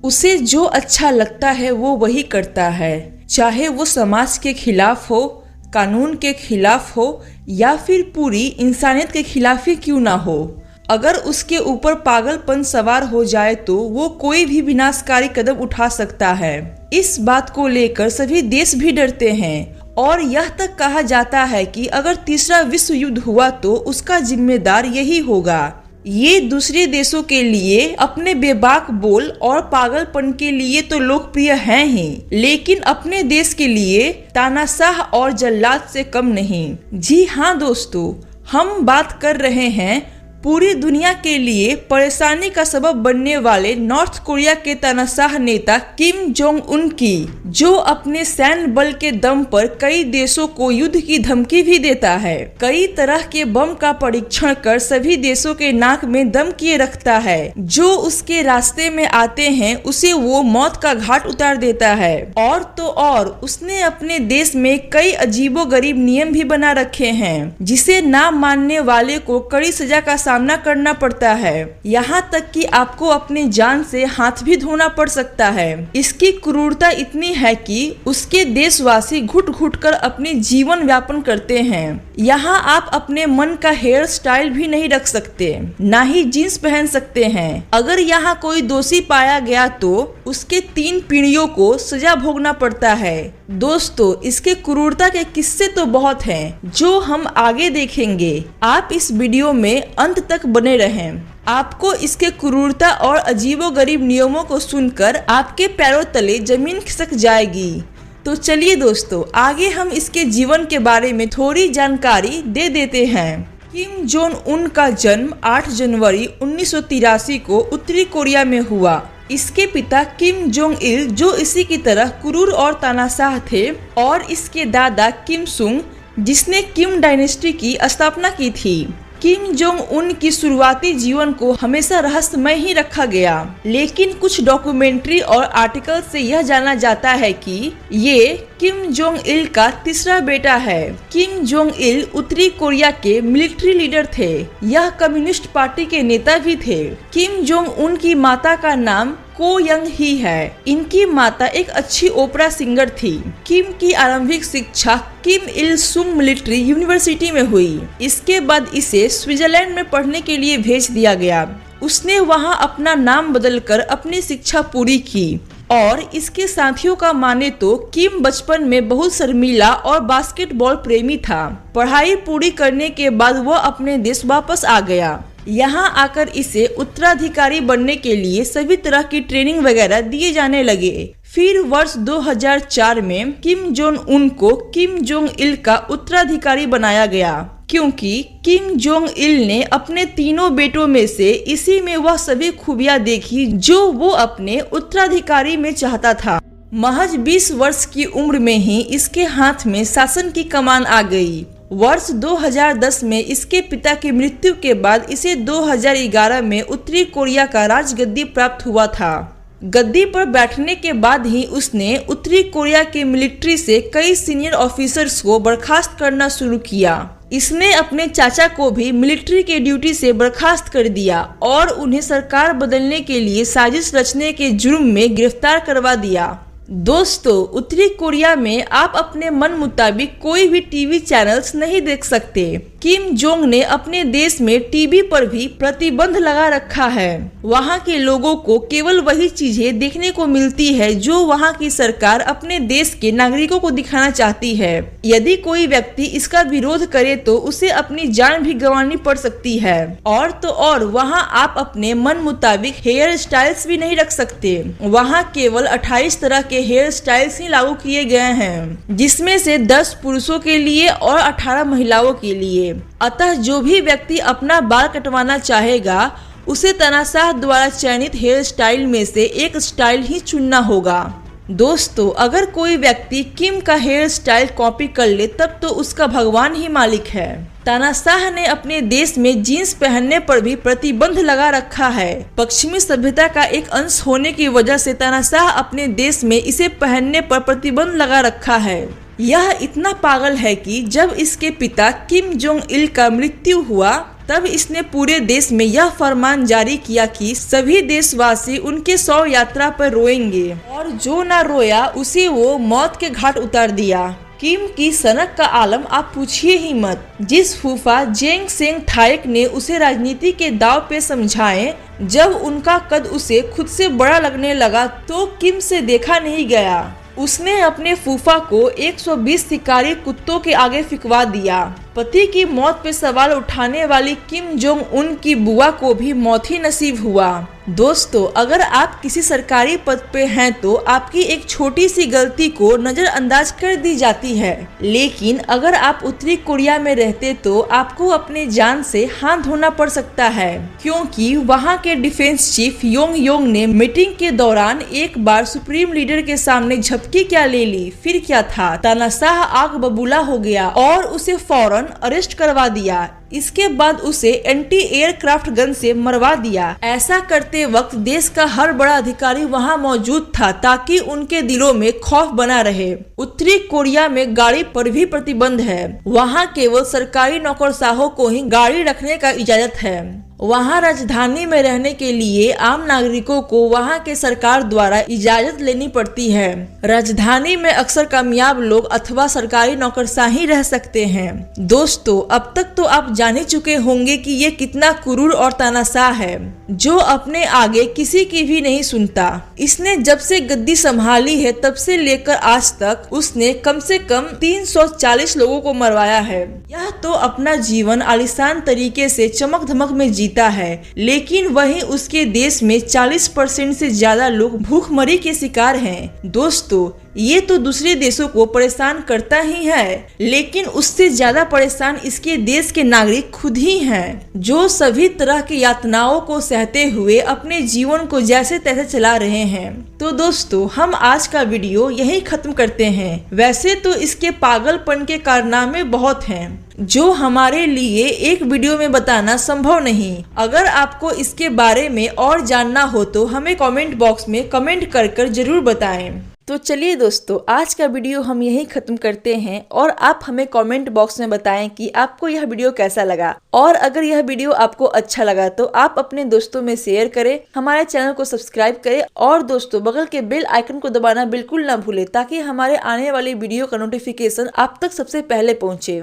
उसे जो अच्छा लगता है वो वही करता है, चाहे वो समाज के खिलाफ हो, कानून के खिलाफ हो या फिर पूरी इंसानियत के खिलाफ ही क्यों ना हो। अगर उसके ऊपर पागलपन सवार हो जाए तो वो कोई भी विनाशकारी कदम उठा सकता है। इस बात को लेकर सभी देश भी डरते हैं और यह तक कहा जाता है कि अगर तीसरा विश्व युद्ध हुआ तो उसका जिम्मेदार यही होगा। ये दूसरे देशों के लिए अपने बेबाक बोल और पागलपन के लिए तो लोकप्रिय हैं ही, लेकिन अपने देश के लिए तानाशाह और जल्लाद से कम नहीं। जी हाँ दोस्तों, हम बात कर रहे हैं पूरी दुनिया के लिए परेशानी का सबब बनने वाले नॉर्थ कोरिया के तानाशाह नेता किम जोंग उन की, जो अपने सैन्य बल के दम पर कई देशों को युद्ध की धमकी भी देता है। कई तरह के बम का परीक्षण कर सभी देशों के नाक में दम किए रखता है। जो उसके रास्ते में आते हैं उसे वो मौत का घाट उतार देता है। और तो और उसने अपने देश में कई अजीबोगरीब नियम भी बना रखे हैं, जिसे ना मानने वाले को कड़ी सजा का सामना करना पड़ता है। यहाँ तक कि आपको अपनी जान से हाथ भी धोना पड़ सकता है। इसकी क्रूरता इतनी है कि उसके देशवासी घुट घुट कर अपने जीवन व्यापन करते हैं। यहाँ आप अपने मन का हेयर स्टाइल भी नहीं रख सकते, ना ही जीन्स पहन सकते हैं। अगर यहाँ कोई दोषी पाया गया तो उसके 3 पीढ़ियों को सजा भोगना पड़ता है। दोस्तों, इसके क्रूरता के किस्से तो बहुत हैं, जो हम आगे देखेंगे। आप इस वीडियो में अंत तक बने रहें। आपको इसके क्रूरता और अजीबोगरीब नियमों को सुनकर आपके पैरों तले जमीन खिसक जाएगी। तो चलिए दोस्तों, आगे हम इसके जीवन के बारे में थोड़ी जानकारी दे देते हैं। किम जोंग उन का जन्म 8 जनवरी 1983 को उत्तरी कोरिया में हुआ। इसके पिता किम जोंग इल, जो इसी की तरह क्रूर और तानाशाह थे, और इसके दादा किम सुंग, जिसने किम डायनेस्टी की स्थापना की थी। किम जोंग उन की शुरुआती जीवन को हमेशा रहस्यमय ही रखा गया, लेकिन कुछ डॉक्यूमेंट्री और आर्टिकल से यह जाना जाता है कि ये किम जोंग इल का तीसरा बेटा है। किम जोंग इल उत्तरी कोरिया के मिलिट्री लीडर थे। यह कम्युनिस्ट पार्टी के नेता भी थे। किम जोंग उन की माता का नाम को यंग ही है। इनकी माता एक अच्छी ओपेरा सिंगर थी। किम की आरंभिक शिक्षा किम इल सुंग मिलिट्री यूनिवर्सिटी में हुई। इसके बाद इसे स्विट्जरलैंड में पढ़ने के लिए भेज दिया गया। उसने वहां अपना नाम बदलकर अपनी शिक्षा पूरी की। और इसके साथियों का माने तो किम बचपन में बहुत शर्मीला और बास्केटबॉल प्रेमी था। पढ़ाई पूरी करने के बाद वह अपने देश वापस आ गया। यहाँ आकर इसे उत्तराधिकारी बनने के लिए सभी तरह की ट्रेनिंग वगैरह दिए जाने लगे। फिर वर्ष 2004 में किम जोंग उन को किम जोंग इल का उत्तराधिकारी बनाया गया, क्योंकि किम जोंग इल ने अपने तीनों बेटों में से इसी में वह सभी खूबियां देखी जो वो अपने उत्तराधिकारी में चाहता था। महज 20 वर्ष की उम्र में ही इसके हाथ में शासन की कमान आ गई। वर्ष 2010 में इसके पिता की मृत्यु के बाद इसे 2011 में उत्तरी कोरिया का राजगद्दी प्राप्त हुआ था। गद्दी पर बैठने के बाद ही उसने उत्तरी कोरिया के मिलिट्री से कई सीनियर ऑफिसर्स को बर्खास्त करना शुरू किया। इसने अपने चाचा को भी मिलिट्री के ड्यूटी से बर्खास्त कर दिया और उन्हें सरकार बदलने के लिए साजिश रचने के जुर्म में गिरफ्तार करवा दिया। दोस्तों, उत्तरी कोरिया में आप अपने मन मुताबिक कोई भी टीवी चैनल्स नहीं देख सकते। किम जोंग ने अपने देश में टीवी पर भी प्रतिबंध लगा रखा है। वहाँ के लोगों को केवल वही चीजें देखने को मिलती है जो वहाँ की सरकार अपने देश के नागरिकों को दिखाना चाहती है। यदि कोई व्यक्ति इसका विरोध करे तो उसे अपनी जान भी गंवानी पड़ सकती है। और तो और वहाँ आप अपने मन मुताबिक हेयर स्टाइल्स भी नहीं रख सकते। वहाँ केवल 28 तरह के हेयर स्टाइल्स ही लागू किए गए हैं, जिसमें से 10 पुरुषों के लिए और 18 महिलाओं के लिए। अतः जो भी व्यक्ति अपना बाल कटवाना चाहेगा उसे तानाशाह द्वारा चयनित हेयर स्टाइल में से एक स्टाइल ही चुनना होगा। दोस्तों, अगर कोई व्यक्ति किम का हेयर स्टाइल कॉपी कर ले तब तो उसका भगवान ही मालिक है। तानाशाह ने अपने देश में जीन्स पहनने पर भी प्रतिबंध लगा रखा है। पश्चिमी सभ्यता का एक अंश होने की वजह से तानाशाह अपने देश में इसे पहनने पर प्रतिबंध लगा रखा है। यह इतना पागल है कि जब इसके पिता किम जोंग इल का मृत्यु हुआ तब इसने पूरे देश में यह फरमान जारी किया कि सभी देशवासी उनके शव यात्रा पर रोएंगे और जो ना रोया उसे वो मौत के घाट उतार दिया। किम की सनक का आलम आप पूछिए ही मत। जिस फूफा जेंग सेंग थाएक ने उसे राजनीति के दाव पे समझाए, जब उनका कद उसे खुद से बड़ा लगने लगा तो किम से देखा नहीं गया। उसने अपने फूफा को 120 शिकारी कुत्तों के आगे फिकवा दिया। पति की मौत पे सवाल उठाने वाली किम जोंग उन की बुआ को भी मौत ही नसीब हुआ। दोस्तों, अगर आप किसी सरकारी पद पे हैं तो आपकी एक छोटी सी गलती को नजरअंदाज कर दी जाती है, लेकिन अगर आप उत्तरी कोरिया में रहते तो आपको अपने जान से हाथ धोना पड़ सकता है, क्योंकि वहां के डिफेंस चीफ योंग योंग ने मीटिंग के दौरान एक बार सुप्रीम लीडर के सामने झपकी क्या ले ली, फिर क्या था, तानाशाह आग बबूला हो गया और उसे फौरन अरेस्ट करवा दिया। इसके बाद उसे एंटी एयरक्राफ्ट गन से मरवा दिया। ऐसा करते वक्त देश का हर बड़ा अधिकारी वहां मौजूद था ताकि उनके दिलों में खौफ बना रहे। उत्तरी कोरिया में गाड़ी पर भी प्रतिबंध है। वहां केवल सरकारी नौकरशाहों को ही गाड़ी रखने का इजाजत है। वहां राजधानी में रहने के लिए आम नागरिकों को वहां के सरकार द्वारा इजाजत लेनी पड़ती है। राजधानी में अक्सर कामयाब लोग अथवा सरकारी नौकरशाह ही रह सकते हैं। दोस्तों, अब तक तो आप जान ही चुके होंगे कि ये कितना क्रूर और तानाशाह है, जो अपने आगे किसी की भी नहीं सुनता। इसने जब से गद्दी संभाली है तब से लेकर आज तक उसने कम से कम 340 लोगों को मरवाया है। यह तो अपना जीवन आलीशान तरीके से चमक धमक में जीता है, लेकिन वहीं उसके देश में 40% से ज्यादा लोग भूखमरी के शिकार हैं। दोस्तों, ये तो दूसरे देशों को परेशान करता ही है, लेकिन उससे ज्यादा परेशान इसके देश के नागरिक खुद ही हैं, जो सभी तरह की यातनाओं को सहते हुए अपने जीवन को जैसे तैसे चला रहे हैं। तो दोस्तों, हम आज का वीडियो यहीं खत्म करते हैं। वैसे तो इसके पागलपन के कारनामे बहुत हैं, जो हमारे लिए एक वीडियो में बताना संभव नहीं। अगर आपको इसके बारे में और जानना हो तो हमें कमेंट बॉक्स में कमेंट कर जरूर बताएं। तो चलिए दोस्तों, आज का वीडियो हम यहीं खत्म करते हैं और आप हमें कमेंट बॉक्स में बताएं कि आपको यह वीडियो कैसा लगा। और अगर यह वीडियो आपको अच्छा लगा तो आप अपने दोस्तों में शेयर करें, हमारे चैनल को सब्सक्राइब करें और दोस्तों बगल के बेल आइकन को दबाना बिल्कुल ना भूलें, ताकि हमारे आने वाली वीडियो का नोटिफिकेशन आप तक सबसे पहले पहुंचे।